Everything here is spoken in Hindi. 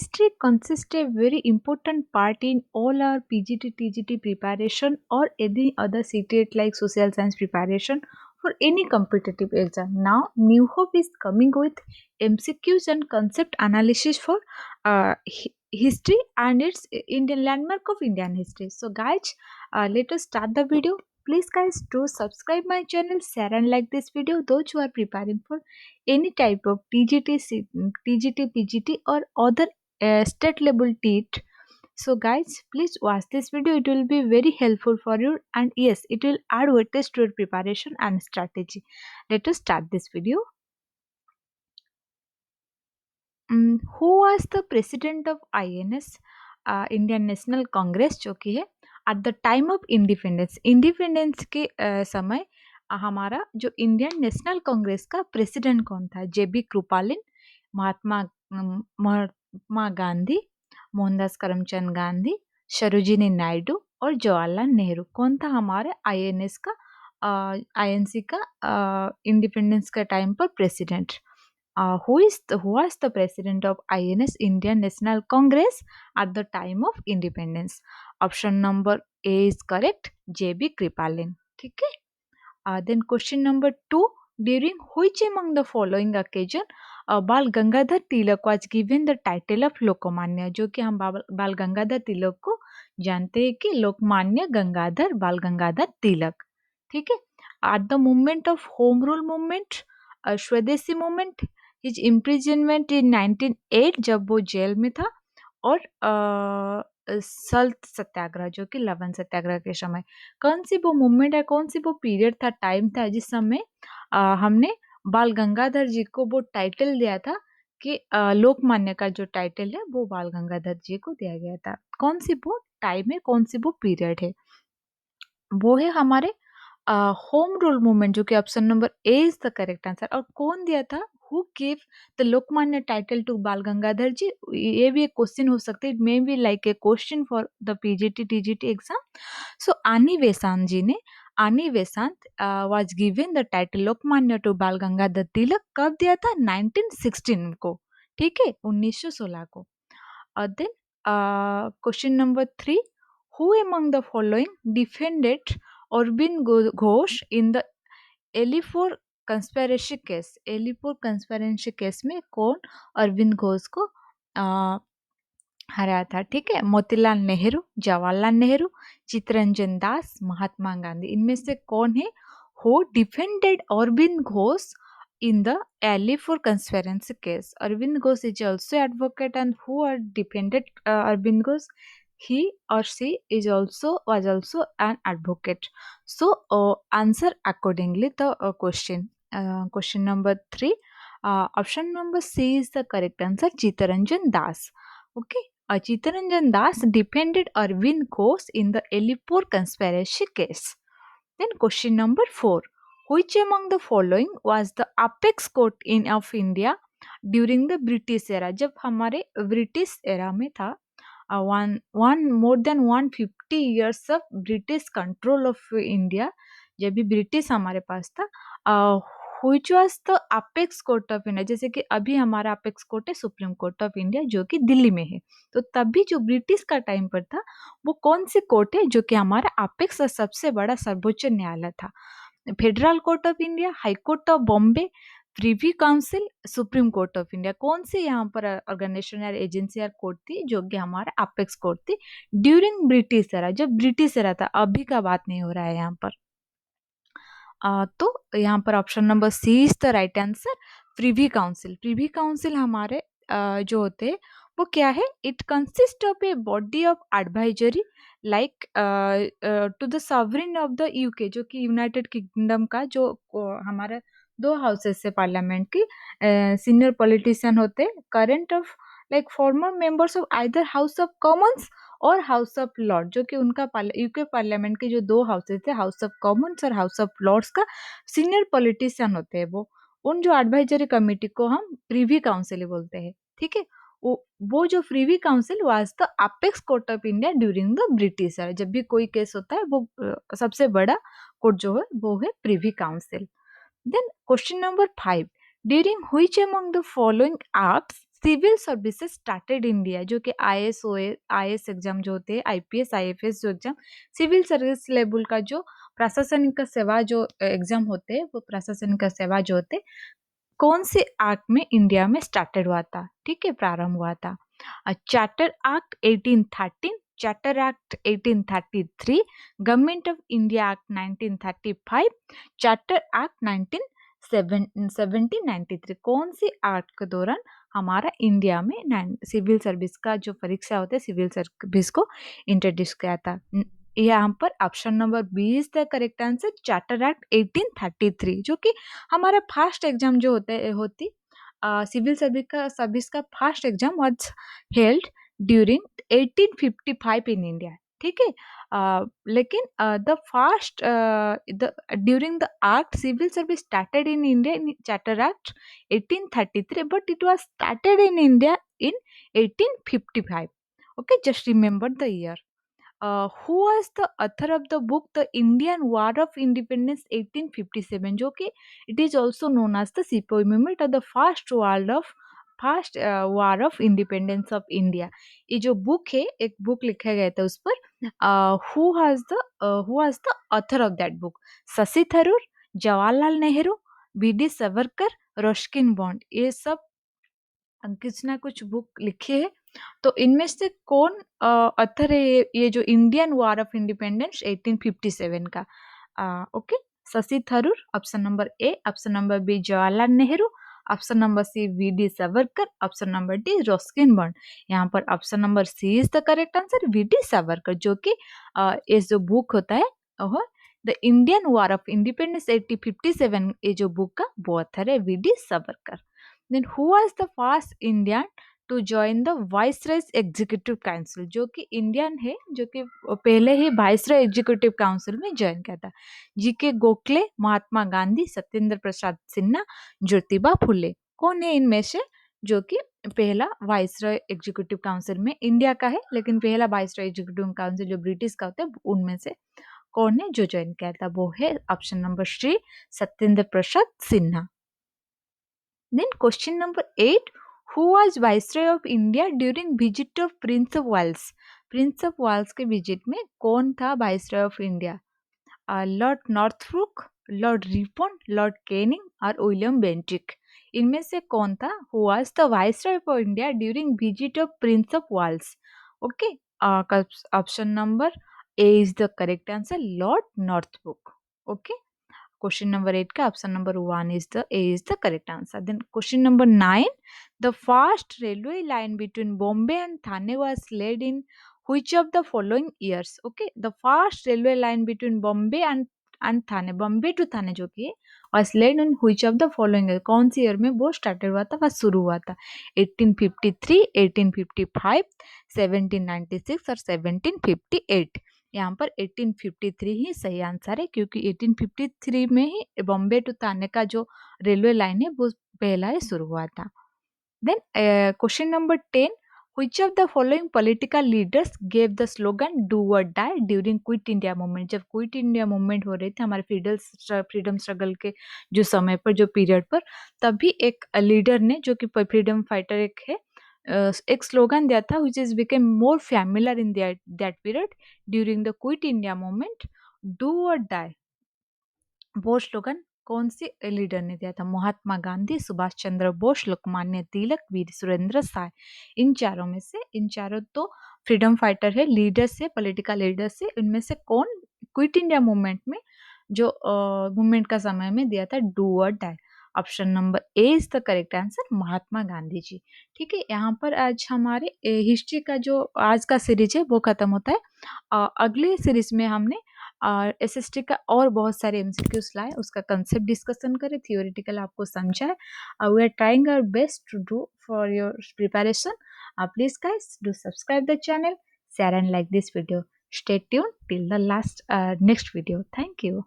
history consists a very important part in all our PGT, TGT preparation or any other CTET like social science preparation for any competitive exam. Now, New Hope is coming with MCQs and concept analysis for history and its Indian landmark of Indian history. So, guys, let us start the video. Please, guys, do subscribe my channel, share and like this video. Those who are preparing for any type of TGT, TGT, PGT or other state level TET. So guys, please watch this video. It will be very helpful for you, and yes, it will add weightage to your preparation and strategy. Let us start this video. Who was the president of INS, Indian National Congress, जो कि है at the time of independence? Independence के समय हमारा जो इंडियन नेशनल कांग्रेस का प्रेसिडेंट कौन था? JB कृपालिन, महात्मा गांधी, मोहनदास करमचंद गांधी, सरोजिनी नायडू और जवाहरलाल नेहरू। कौन था हमारे INS का INC का इंडिपेंडेंस का टाइम पर president? who was the president of INS, Indian National Congress, at the time of independence? Option number A is correct, JB Kripalin. ठीक है. Then question number 2, during which among the following occasion बाल गंगाधर तिलक was given the title of Lokmanya? जो कि हम बाल गंगाधर तिलक को जानते हैं कि लोकमान्य गंगाधर बाल गंगाधर तिलक. ठीक है. At the moment of home rule movement, स्वदेशी मूवमेंट, हिज इम्प्रिजनमेंट इन 1908 जब वो जेल में था, और सल्ट सत्याग्रह जो कि लवण सत्याग्रह के समय. कौन सी वो मूवमेंट है, कौन सी वो पीरियड था, टाइम था जिस समय हमने बाल गंगाधर जी को वो टाइटल दिया था कि लोकमान्य का जो टाइटल है वो बाल गंगाधर जी को दिया गया था? कौन सी वो टाइम है, कौन सी वो पीरियड है? वो है हमारे होम रूल मूवमेंट, जो कि option number A is the correct answer. और कौन दिया था? Who give the Lokmanya title to Bal Gangadhar जी? ये भी एक क्वेश्चन हो सकता है, may be like a question for the PGT TGT exam. So Annie Besant ji ने, Annie Besant was given the title Lokmanya to Bal Gangadhar तिलक कब दिया था? 1916 को. ठीक है, 1916 को. Then question number 3, who among the following defended Arvind Ghosh in the Alipore conspiracy case? Alipore conspiracy case में कौन अरविंद घोष को हराया था? ठीक है, मोतीलाल नेहरू, जवाहरलाल नेहरू, चित्तरंजन दास, महात्मा गांधी. इनमें से कौन है who defended Arvind Ghosh in the Alifor conspiracy case? Arvind Ghosh is also advocate, and who are defended Arvind Ghosh? He or she was also an advocate. So answer accordingly the question. Question number 3, option number C is the correct answer, Chittaranjan Das. Okay, Chittaranjan Das defended Arvind Ghosh in the Alipur conspiracy case. Then question number 4, which among the following was the apex court in of India during the British era? जब हमारे ब्रिटिश एरा में था, more than 150 years of British control of India, जब भी ब्रिटिश हमारे पास था, which was the apex court of India? जैसे कि अभी हमारा apex court है सुप्रीम कोर्ट ऑफ इंडिया जो कि दिल्ली में है, तो तभी जो ब्रिटिश का टाइम पर था वो कौन सी कोर्ट है जो कि हमारा अपेक्स और सबसे बड़ा सर्वोच्च न्यायालय था? Federal court of India, high court of Bombay, Privi council, supreme court of India? कौन सी यहाँ पर ऑर्गेनाइजेशन या एजेंसी या कोर्ट थी जो कि हमारा अपेक्स कोर्ट थी ड्यूरिंग ब्रिटिश एरा? जब ब्रिटिश एरा था, अभी का बात नहीं हो रहा है यहाँ पर. तो यहाँ पर option number C is the right answer, privy council. Privy council हमारे जो होते हैं वो क्या है? It consist of a body of advisory like to the sovereign of the UK, जो कि यूनाइटेड किंगडम का जो हमारा 2 हाउसेस से पार्लियामेंट की सीनियर पॉलिटिशियन होते हैं, current of like farmer members of either house of Commons और हाउस ऑफ लॉर्ड, जो कि उनका यूके पार्लियामेंट के जो 2 हाउसेस है, हाउस ऑफ कॉमन्स और हाउस ऑफ लॉर्ड्स का सीनियर पॉलिटिशियन होते हैं. उन जो एडवाइजरी कमेटी को हम प्रीवी काउंसिल बोलते हैं. ठीक है, वो जो Privi council was the apex court of India during the British era. जब भी कोई केस होता है वो सबसे बड़ा कोर्ट जो है वो है privy council. Then question number 5, during which among the following acts civil services started India, जो कि आईएएस एग्जाम जो होते हैं, आईपीएस आईएफएस जो एग्जाम सिविल सर्विस लेवल का जो प्रशासनिक का सेवा जो एग्जाम होते हैं, वो प्रशासनिक का सेवा जो होते हैं, कौन से एक्ट में इंडिया में स्टार्टेड हुआ था, ठीक है, प्रारंभ हुआ था। Charter act 1813, charter act 1833, government of India act 1935, charter act 1793, कौन सी एक्ट के दौरान हमारा इंडिया में सिविल सर्विस का जो परीक्षा होता है, सिविल सर्विस को इंट्रोड्यूस किया था। यहाँ पर option number B is the correct answer, charter act 1833, जो कि हमारा फर्स्ट एग्जाम जो होती सिविल सर्विस का first exam was held during 1855 in India, ठीक है। लेकिन the first during the act civil service started in India in charter act 1833, but it was started in India in 1855. Okay, just remember the year. Who was the author of the book The Indian War of Independence 1857, जो कि it is also known as the Sepoy Movement or the first war of independence of India. ये जो बुक है, एक बुक लिखा गया था उस पर, who was the author of that book? Shashi Tharoor, Jawaharlal Nehru, BD. Savarkar, Ruskin bond, ये सब कुछ ना कुछ बुक लिखे हैं। तो इनमें से कौन ऑथर है ये जो इंडियन वॉर ऑफ इंडिपेंडेंस 1857 का? Okay, Shashi Tharoor, option number A, option number B Jawaharlal Nehru, option number C V D. Savarkar, option number D Ruskin Bond. यहाँ पर option number C is the correct answer, V D. Savarkar, जो कि ये जो बुक होता है वह the Indian war of independence 1857, ये जो बुक का वो ऑथर है V D. Savarkar. Then who was the first Indian to join the viceroy's executive council, जो कि इंडियन है, जो कि पहले ही वाइसरॉय एग्जीक्यूटिव काउंसिल में ज्वाइन किया था? जीके गोखले, महात्मा गांधी, सत्येंद्र प्रसाद सिन्हा, ज्योतिबा फुले, कौन है इनमें से जो कि पहला वाइसरॉय एग्जीक्यूटिव काउंसिल में इंडिया का है, लेकिन पहला वाइसरॉय एग्जीक्यूटिव काउंसिल जो ब्रिटिश का होता है उनमें से कौन है जो ज्वाइन किया था? वो है option number C, Satyendra Prasad Sinha. Then question number 8, who was Viceroy of India during visit of Prince of Wales? Prince of Wales के विजिट में कौन था Viceroy of India? Lord Northbrook, Lord Ripon, Lord Canning और विलियम बेंटिक, इनमें से कौन था who was the Viceroy of India during visit of Prince of Wales? Okay, option number A is the correct answer, Lord Northbrook. Okay. Question number 8 का option number 1 is the A is the correct answer. Then question number 9, the first railway line between Bombay and Thane was laid in which of the following years? Okay, the first railway line between Bombay and Thane, Bombay to Thane जो कि was laid in which of the following year? कौन सी ईयर में वो स्टार्टेड हुआ था, वह शुरू हुआ था? 1853, 1855, 1796 और 1758। यहाँ पर 1853 ही सही आंसर है, क्योंकि 1853 में ही बॉम्बे टू थाने का जो रेलवे लाइन है वो पहला ही शुरू हुआ था। Then question number 10, which of the following political leaders gave the slogan do or die during quit India movement? जब क्विट इंडिया मूवमेंट हो रहे थे हमारे फ्रीडम स्ट्रगल के जो समय पर, जो पीरियड पर, तभी एक लीडर ने, जो कि फ्रीडम फाइटर एक है, एक स्लोगन दिया था which is became more familiar in that period during the quit India movement, do और डाई। वो स्लोगन कौन सी लीडर ने दिया था? महात्मा गांधी, सुभाष चंद्र बोस, लोकमान्य तिलक, वीर सुरेंद्र साय। इन चारों में से, इन चारों तो फ्रीडम फाइटर है, लीडर से, पॉलिटिकल लीडर से, इनमें से कौन क्विट इंडिया मूवमेंट में जो मूवमेंट का समय में दिया था डू और die? Option number A is the correct answer, Mahatma Gandhi ji. ठीक है, यहाँ पर आज हमारे हिस्ट्री का जो आज का सीरीज है वो खत्म होता है। अगले सीरीज में हमने एसएसटी का और बहुत सारे एमसीक्यूज लाए, उसका कंसेप्ट डिस्कशन करें, थियोरिटिकल आपको समझाए। We are trying our best to do for your preparation. Please guys do subscribe the channel, share and like this video. Stay tuned till the last next video. Thank you.